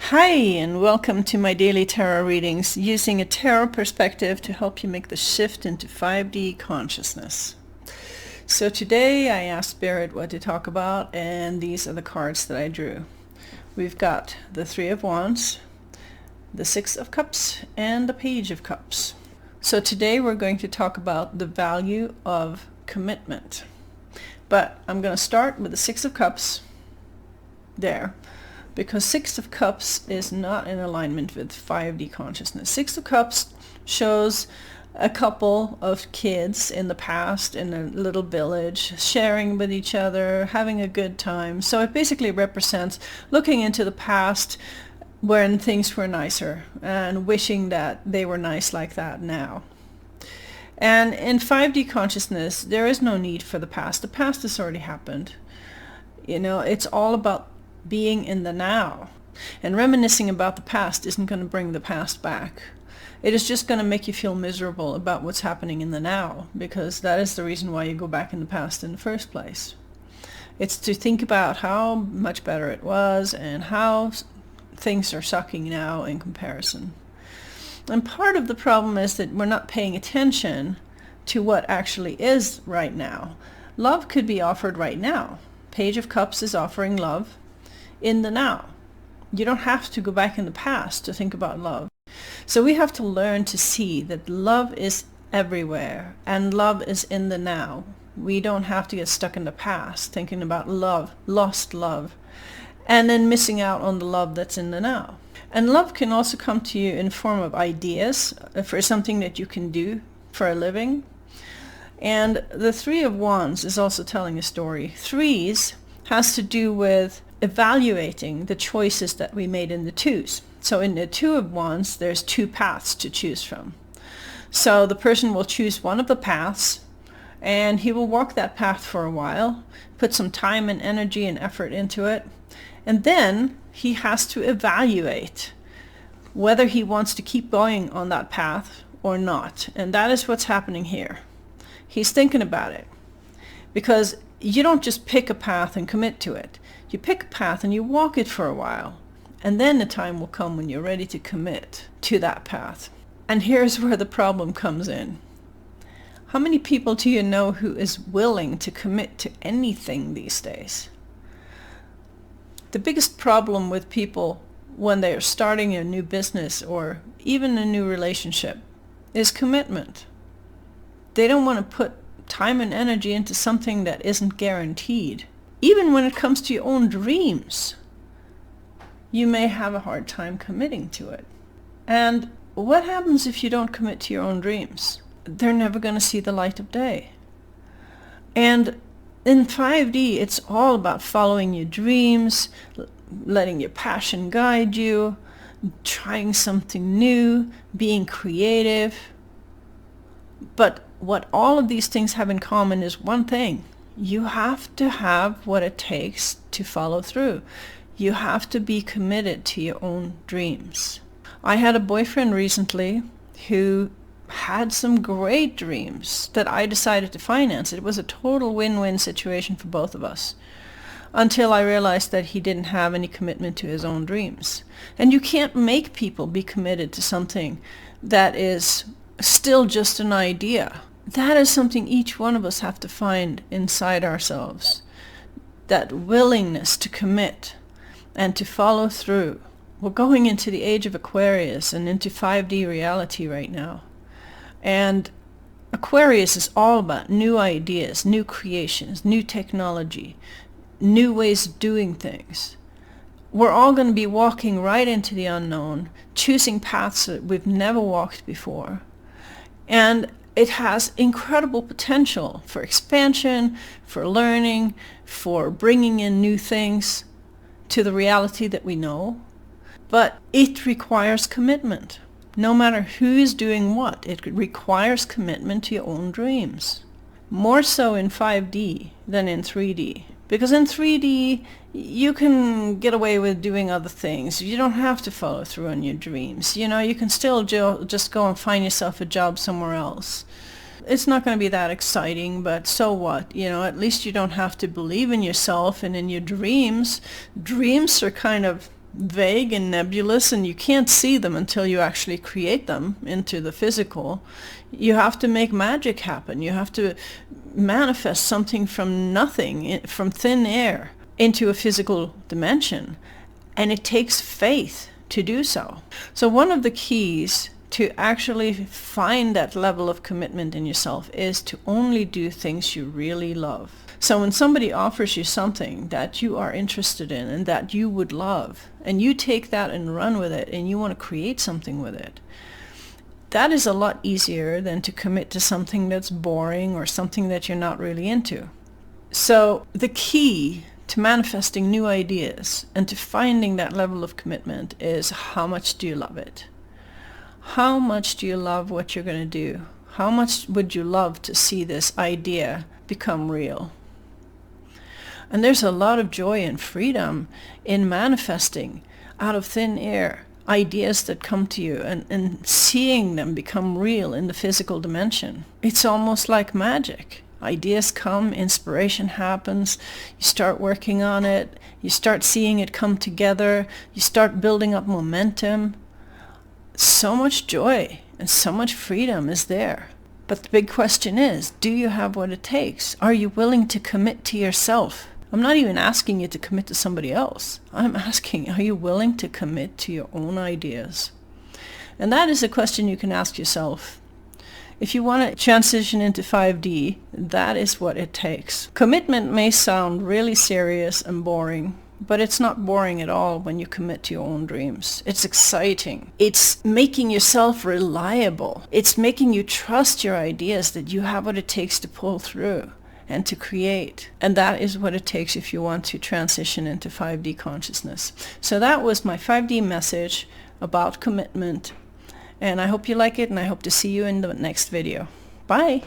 Hi, and welcome to my daily tarot readings using a tarot perspective to help you make the shift into 5D consciousness. So today I asked Spirit what to talk about, and these are the cards that I drew. We've got the Three of Wands, the Six of Cups, and the Page of Cups. So today we're going to talk about the value of commitment. But I'm going to start with the Six of Cups there, because Six of Cups is not in alignment with 5D consciousness. Six of Cups shows a couple of kids in the past in a little village sharing with each other, having a good time. So it basically represents looking into the past when things were nicer and wishing that they were nice like that now. And in 5D consciousness, there is no need for the past. The past has already happened. You know, it's all about being in the now. And reminiscing about the past isn't going to bring the past back. It is just going to make you feel miserable about what's happening in the now, because that is the reason why you go back in the past in the first place. It's to think about how much better it was and how things are sucking now in comparison. And part of the problem is that we're not paying attention to what actually is right now. Love could be offered right now. Page of Cups is offering love in the now. You don't have to go back in the past to think about love. So we have to learn to see that love is everywhere and love is in the now. We don't have to get stuck in the past thinking about love, lost love, and then missing out on the love that's in the now. And love can also come to you in form of ideas for something that you can do for a living. And the Three of Wands is also telling a story. Threes has to do with evaluating the choices that we made in the twos. So in the Two of Wands, there's two paths to choose from. So the person will choose one of the paths, and he will walk that path for a while, put some time and energy and effort into it, and then he has to evaluate whether he wants to keep going on that path or not. And that is what's happening here. He's thinking about it, because you don't just pick a path and commit to it. You pick a path and you walk it for a while, and then the time will come when you're ready to commit to that path. And here's where the problem comes in. How many people do you know who is willing to commit to anything these days? The biggest problem with people when they are starting a new business or even a new relationship is commitment. They don't want to put time and energy into something that isn't guaranteed. Even when it comes to your own dreams, you may have a hard time committing to it. And what happens if you don't commit to your own dreams? They're never going to see the light of day. And in 5D, it's all about following your dreams, letting your passion guide you, trying something new, being creative. But what all of these things have in common is one thing. You have to have what it takes to follow through. You have to be committed to your own dreams. I had a boyfriend recently who had some great dreams that I decided to finance. It was a total win-win situation for both of us, until I realized that he didn't have any commitment to his own dreams. And you can't make people be committed to something that is still just an idea. That is something each one of us have to find inside ourselves. That willingness to commit and to follow through. We're going into the age of Aquarius and into 5D reality right now. And Aquarius is all about new ideas, new creations, new technology, new ways of doing things. We're all going to be walking right into the unknown, choosing paths that we've never walked before. And it has incredible potential for expansion, for learning, for bringing in new things to the reality that we know. But it requires commitment. No matter who is doing what, it requires commitment to your own dreams. More so in 5D than in 3D. Because in 3D, you can get away with doing other things. You don't have to follow through on your dreams. You know, you can still just go and find yourself a job somewhere else. It's not going to be that exciting, but so what? You know, at least you don't have to believe in yourself and in your dreams. Dreams are kind of vague and nebulous, and you can't see them until you actually create them into the physical. You have to make magic happen. You have to manifest something from nothing, from thin air, into a physical dimension. And it takes faith to do so. So one of the keys to actually find that level of commitment in yourself is to only do things you really love. So when somebody offers you something that you are interested in and that you would love, and you take that and run with it, and you want to create something with it, that is a lot easier than to commit to something that's boring or something that you're not really into. So the key to manifesting new ideas and to finding that level of commitment is, how much do you love it? How much do you love what you're going to do? How much would you love to see this idea become real? And there's a lot of joy and freedom in manifesting out of thin air ideas that come to you and seeing them become real in the physical dimension. It's almost like magic. Ideas come, inspiration happens, you start working on it, you start seeing it come together, you start building up momentum. So much joy and so much freedom is there. But the big question is, do you have what it takes? Are you willing to commit to yourself? I'm not even asking you to commit to somebody else. I'm asking, are you willing to commit to your own ideas? And that is a question you can ask yourself. If you want to transition into 5D, that is what it takes. Commitment may sound really serious and boring, but it's not boring at all when you commit to your own dreams. It's exciting. It's making yourself reliable. It's making you trust your ideas, that you have what it takes to pull through and to create. And that is what it takes if you want to transition into 5D consciousness. So that was my 5D message about commitment. And I hope you like it, and I hope to see you in the next video. Bye!